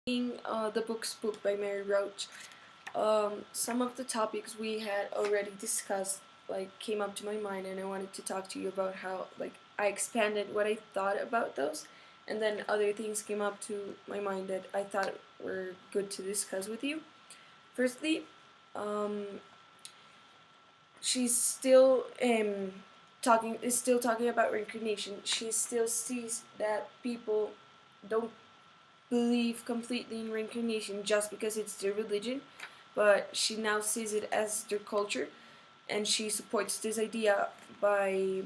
The book Spook by Mary Roach. Some of the topics we had already discussed came up to my mind, and I wanted to talk to you about how I expanded what I thought about those, and then other things came up to my mind that I thought were good to discuss with you. Firstly, um, she's still talking about reincarnation. She still sees that people don't believe completely in reincarnation just because it's their religion, but she now sees it as their culture, and she supports this idea by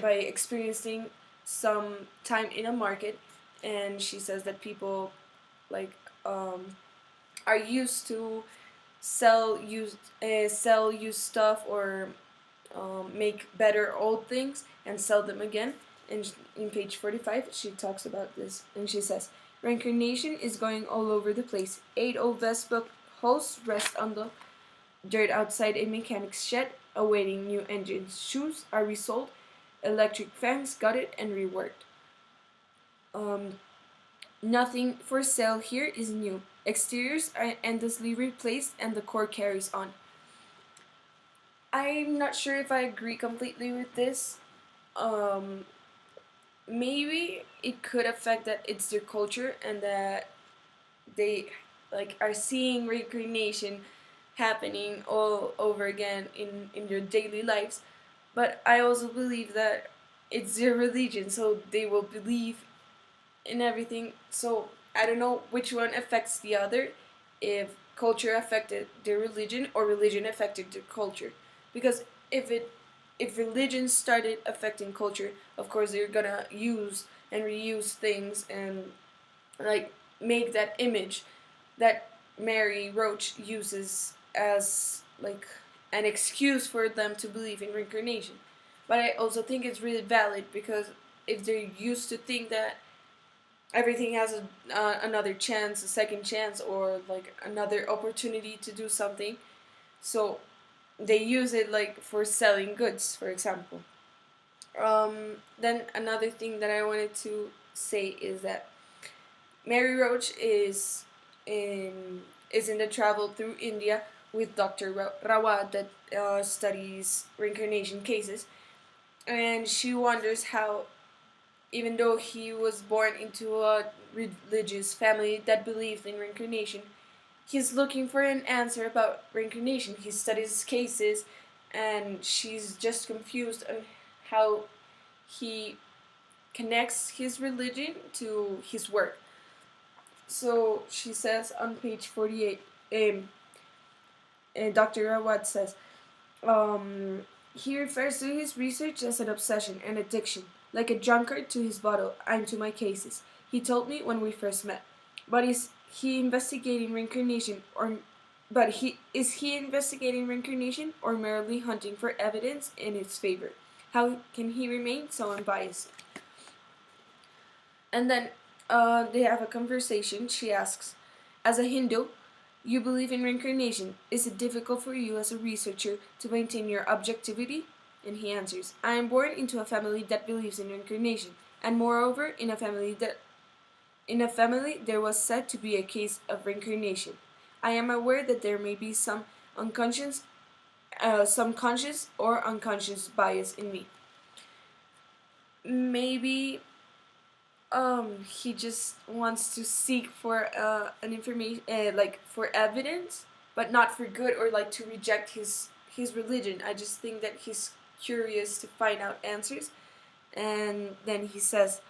experiencing some time in a market, and she says that people like um, are used to sell used stuff or make better old things and sell them again. And in page 45, she talks about this, and she says, reincarnation is going all over the place. 8 old Vespa hosts rest on the dirt outside a mechanic's shed, awaiting new engines. Shoes are resold, electric fans gutted and reworked. Nothing for sale here is new. Exteriors are endlessly replaced, and the core carries on. I'm not sure if I agree completely with this. Um, Maybe it could affect that it's their culture and that they are seeing reincarnation happening all over again in their daily lives. But I also believe that it's their religion, so they will believe in everything. So I don't know which one affects the other, if culture affected their religion or religion affected their culture. Because if it if religion started affecting culture, of course they're gonna use and reuse things and make that image that Mary Roach uses as an excuse for them to believe in reincarnation. But I also think it's really valid, because if they're used to think that everything has another chance, a second chance, or another opportunity to do something, so they use it for selling goods, for example. Then another thing that I wanted to say is that Mary Roach is in the travel through India with Dr. Rawat that studies reincarnation cases, and she wonders how, even though he was born into a religious family that believed in reincarnation, he's looking for an answer about reincarnation. He studies cases, and she's just confused on how he connects his religion to his work. So she says on page 48, Dr. Rawat says, he refers to his research as an obsession, an addiction, like a drunkard to his bottle. I'm to my cases. He told me when we first met. But is he investigating reincarnation, or is he investigating reincarnation or merely hunting for evidence in its favor? How can he remain so unbiased? And then they have a conversation. She asks, as a Hindu, you believe in reincarnation. Is it difficult for you as a researcher to maintain your objectivity? And he answers, I am born into a family that believes in reincarnation, and moreover, in a family there was said to be a case of reincarnation. I am aware that there may be some conscious or unconscious bias in me. Maybe he just wants to seek for an information, for evidence, but not for good, or to reject his religion. I just think that he's curious to find out answers. And then he says,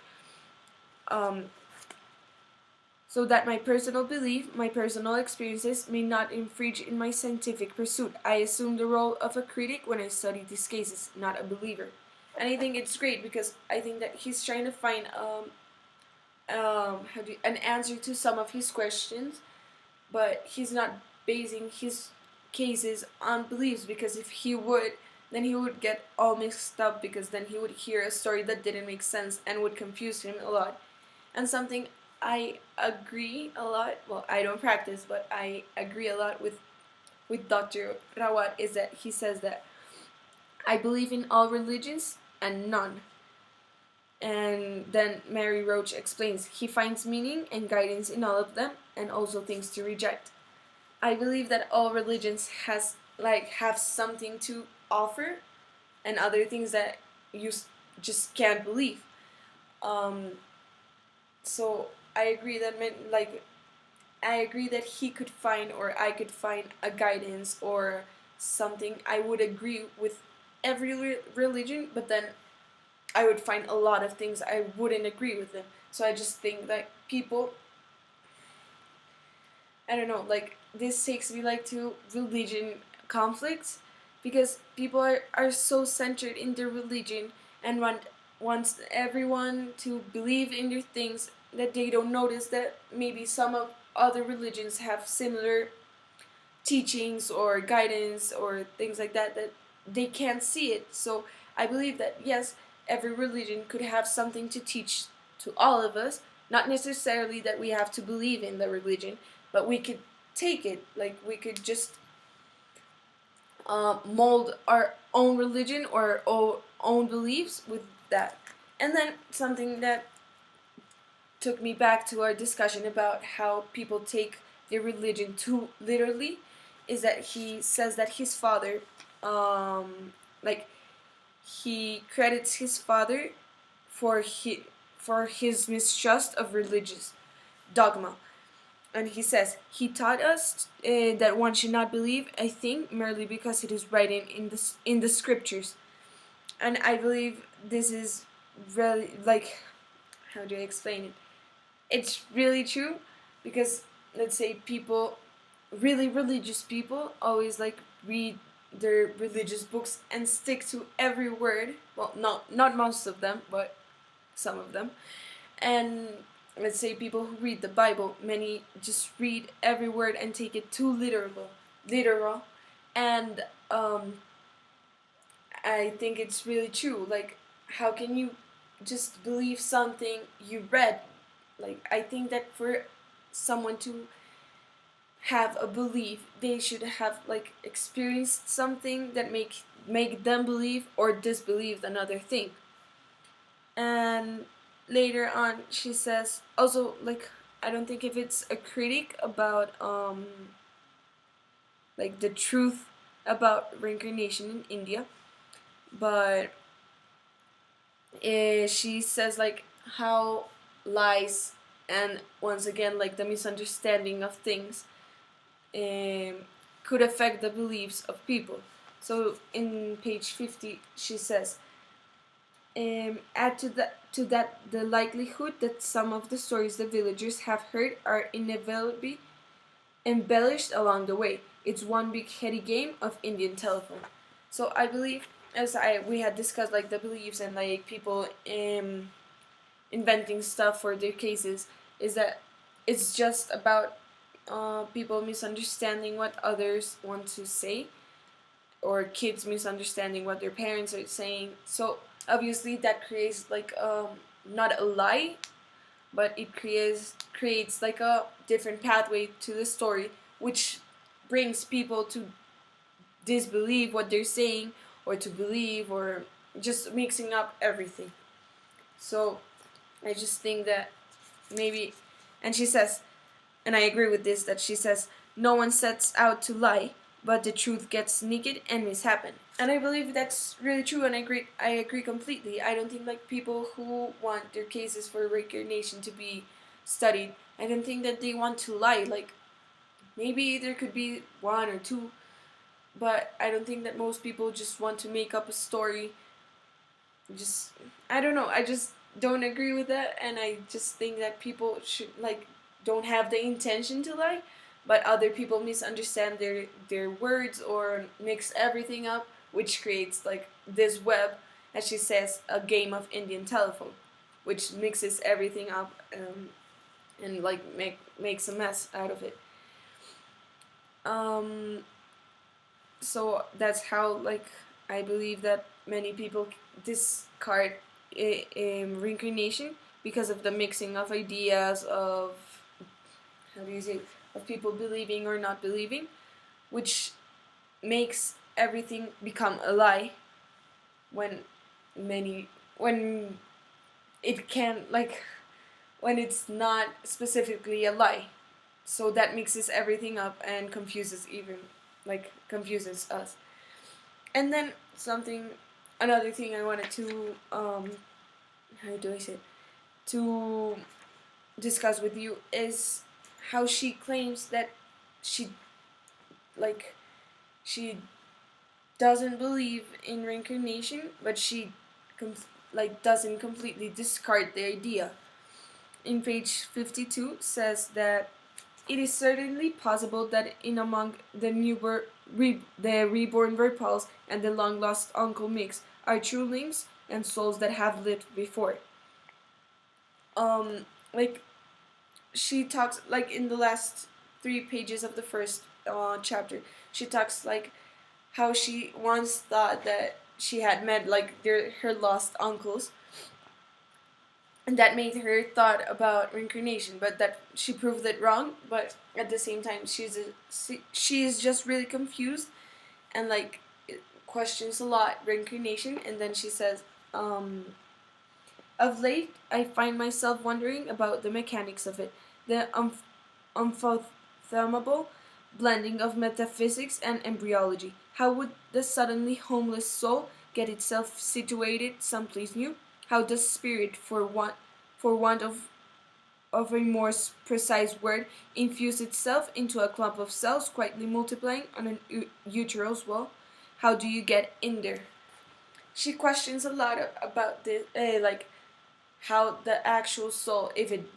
so that my personal belief, my personal experiences may not infringe in my scientific pursuit. I assume the role of a critic when I study these cases, not a believer. And I think it's great, because I think that he's trying to find an answer to some of his questions, but he's not basing his cases on beliefs, because if he would, then he would get all mixed up, because then he would hear a story that didn't make sense and would confuse him a lot. And something I agree a lot, well, I don't practice, but I agree a lot with Dr. Rawat, is that he says that I believe in all religions and none. And then Mary Roach explains, he finds meaning and guidance in all of them, and also things to reject. I believe that all religions have something to offer, and other things that you just can't believe. Um, so I agree that I agree that he could find, or I could find, a guidance or something. I would agree with every religion, but then I would find a lot of things I wouldn't agree with them. So I just think that people, I don't know, like this takes me like to religion conflicts, because people are so centered in their religion and wants everyone to believe in their things, that they don't notice that maybe some of other religions have similar teachings or guidance or things like that, that they can't see it. So I believe that yes, every religion could have something to teach to all of us. Not necessarily that we have to believe in the religion, but we could take it. Like we could just mold our own religion or our own beliefs with that. And then something that took me back to our discussion about how people take their religion too literally is that he says that his father, like he credits his father for his mistrust of religious dogma, and he says he taught us that one should not believe a thing merely because it is written in the scriptures. And I believe this is really, like, how do I explain it? It's really true, because let's say people, really religious people, always like read their religious books and stick to every word. Well, not most of them, but some of them. And let's say people who read the Bible, many just read every word and take it too literal. And I think it's really true. Like, how can you just believe something you read? Like, I think that for someone to have a belief, they should have like experienced something that make them believe or disbelieve another thing. And later on, she says also, like, I don't think if it's a critic about like the truth about reincarnation in India, but she says like how lies and once again like the misunderstanding of things um, could affect the beliefs of people. So in page 50, she says, add to that the likelihood that some of the stories the villagers have heard are inevitably embellished along the way. It's one big heady game of Indian telephone. So I believe, as we had discussed, like the beliefs and like people inventing stuff for their cases, is that it's just about people misunderstanding what others want to say, or kids misunderstanding what their parents are saying. So obviously that creates like not a lie, but it creates like a different pathway to the story, which brings people to disbelieve what they're saying, or to believe, or just mixing up everything. So I just think that maybe, and she says, and I agree with this, that she says, no one sets out to lie, but the truth gets naked and mishappen. And I believe that's really true, and I agree completely. I don't think like people who want their cases for reincarnation to be studied, I don't think that they want to lie. Like, maybe there could be one or two, but I don't think that most people just want to make up a story. Just, I don't know, I just don't agree with that, and I just think that people should like don't have the intention to lie, but other people misunderstand their words or mix everything up, which creates like this web, as she says, a game of Indian telephone, which mixes everything up, and like makes a mess out of it. Um, so that's how like I believe that many people discard reincarnation, because of the mixing of ideas of, how do you say, of people believing or not believing, which makes everything become a lie when many when it can, like, when it's not specifically a lie. So that mixes everything up and confuses, even like confuses us. And then something, another thing I wanted to how do I say it? To discuss with you is how she claims that she, like, she doesn't believe in reincarnation, but she com- like doesn't completely discard the idea. In page 52 says that it is certainly possible that in among the the reborn Verpals and the long lost uncle mix are true links and souls that have lived before. Like, she talks, like, in the last 3 pages of the first chapter, she talks like how she once thought that she had met, like, her lost uncles, and that made her thought about reincarnation, but that she proved it wrong. But at the same time, she is just really confused, and, like, questions a lot reincarnation. And then she says, um, of late I find myself wondering about the mechanics of it, the unfathomable blending of metaphysics and embryology. How would the suddenly homeless soul get itself situated someplace new? How does spirit, for want of a more precise word, infuse itself into a clump of cells quietly multiplying on an uterus wall? How do you get in there? She questions a lot about this, like, how the actual soul, if it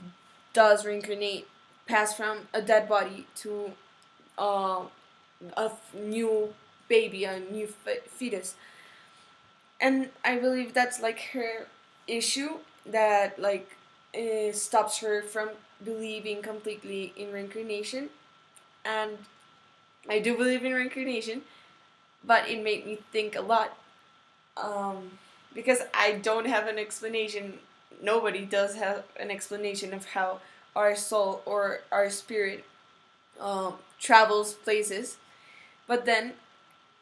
does reincarnate, pass from a dead body to uh, a new baby, a new fetus. And I believe that's, like, her issue that, like, stops her from believing completely in reincarnation. And I do believe in reincarnation, but it made me think a lot, because I don't have an explanation. Nobody does have an explanation of how our soul or our spirit travels places. But then,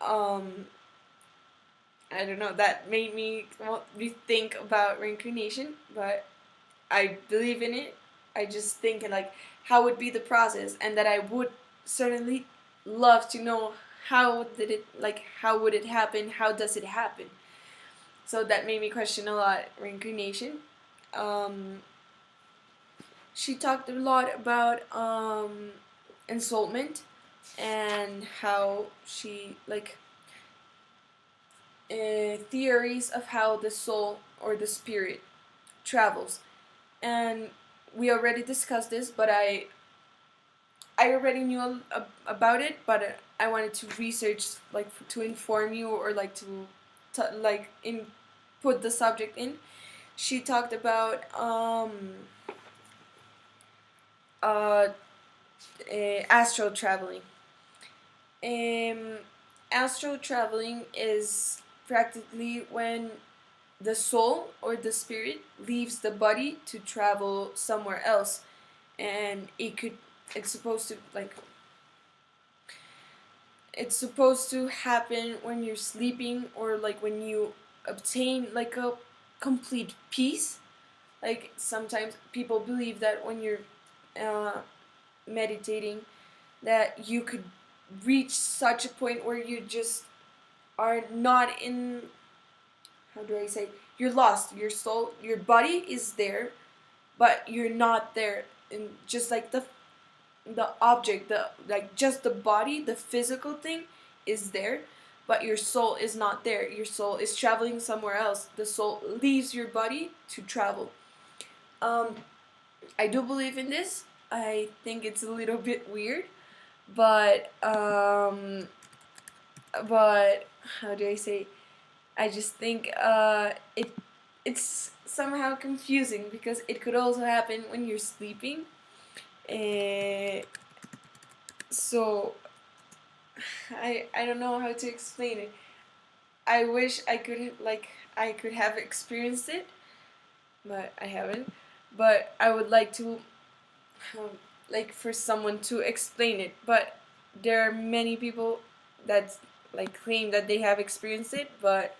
um, I don't know, that made me think about reincarnation, but I believe in it. I just think, like, how would be the process, and that I would certainly love to know how would it happen, how does it happen. So that made me question a lot reincarnation. Um, she talked a lot about ensoulment, and how she, like, theories of how the soul or the spirit travels. And we already discussed this, but I already knew about it, but I wanted to research, like, to inform you, or like like, in put the subject in. She talked about uh, astral traveling. Um, Astral traveling is practically when the soul or the spirit leaves the body to travel somewhere else, and it's supposed to, like, it's supposed to happen when you're sleeping, or, like, when you obtain, like, a complete peace. Like, sometimes people believe that when you're uh, meditating, that you could reach such a point where you just are not in, how do I say, you're lost. Your soul, your body is there, but you're not there. And just like the object, the like just the body, the physical thing is there, but your soul is not there. Your soul is traveling somewhere else. The soul leaves your body to travel. Um, I do believe in this. I think it's a little bit weird, but but how do I say? I just think it's somehow confusing, because it could also happen when you're sleeping. Uh, so I don't know how to explain it. I wish I could have experienced it, but I haven't. But I would like to, um, like, for someone to explain it. But there are many people that, claim that they have experienced it, but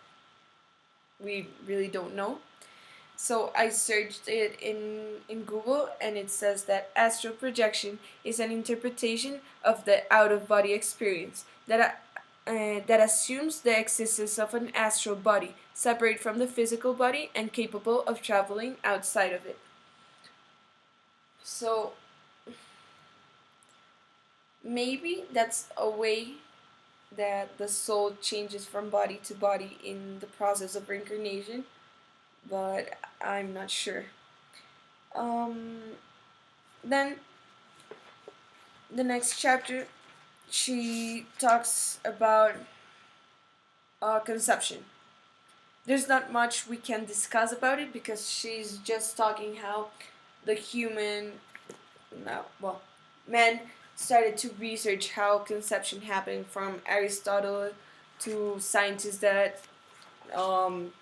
we really don't know. So I searched it in Google, and it says that astral projection is an interpretation of the out of body experience that assumes the existence of an astral body, separate from the physical body and capable of traveling outside of it. So maybe that's a way that the soul changes from body to body in the process of reincarnation, but I'm not sure. Um, then the next chapter, she talks about conception. There's not much we can discuss about it because she's just talking how the human, no, well, men started to research how conception happened from Aristotle to scientists um,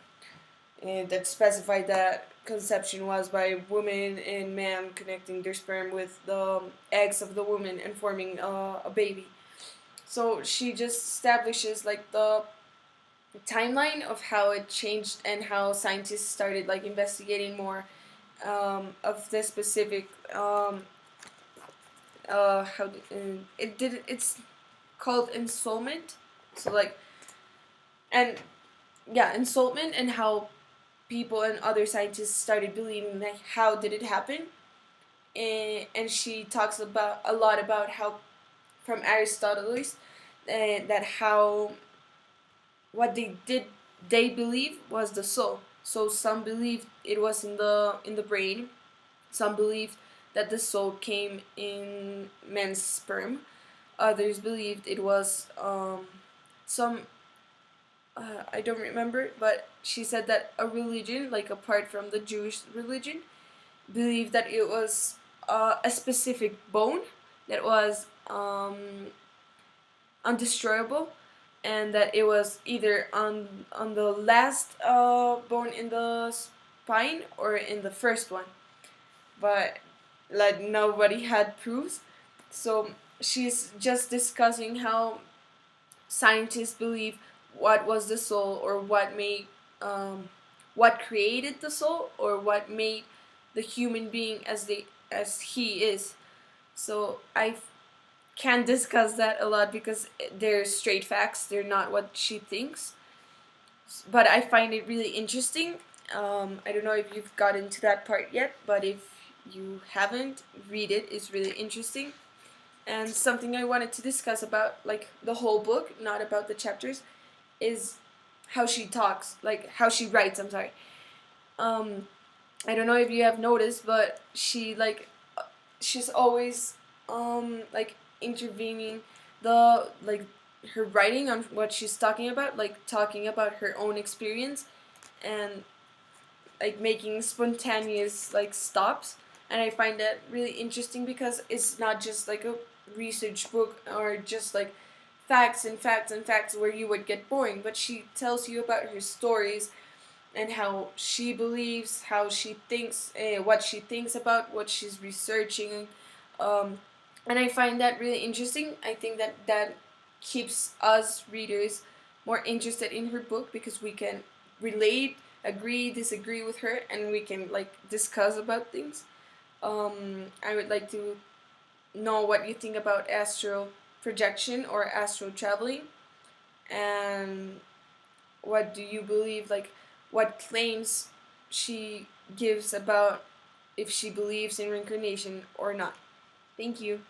that specified that conception was by woman and man connecting their sperm with the eggs of the woman and forming a baby. So she just establishes like the timeline of how it changed and how scientists started like investigating more of this specific how it did it's called ensoulment. So like and yeah, ensoulment, and how people and other scientists started believing like how did it happen. And she talks about a lot about how from Aristoteles that how what they believe was the soul. So some believed it was in the brain. Some believed that the soul came in men's sperm. Others believed it was some I don't remember, but she said that a religion, like apart from the Jewish religion, believed that it was a specific bone that was undestroyable, and that it was either on the last bone in the spine or in the first one, but like nobody had proofs. So she's just discussing how scientists believe what was the soul, or what created the soul, or what made the human being as he is. So I can't discuss that a lot because they're straight facts. They're not what she thinks. But I find it really interesting. I don't know if you've gotten to that part yet, but if you haven't, read it. It's really interesting. And something I wanted to discuss about, like the whole book, not about the chapters, is how she talks, like how she writes. I'm sorry. Um, I don't know if you have noticed, but she's always like intervening the like her writing on what she's talking about, like talking about her own experience, and like making spontaneous like stops. And I find that really interesting because it's not just like a research book or just like facts and facts and facts where you would get boring, but she tells you about her stories and how she believes, how she thinks, what she thinks about what she's researching. Um, and I find that really interesting. I think that that keeps us readers more interested in her book because we can relate, agree, disagree with her, and we can like discuss about things. I would like to know what you think about astral projection or astral traveling, and what do you believe, like what claims she gives about if she believes in reincarnation or not. Thank you.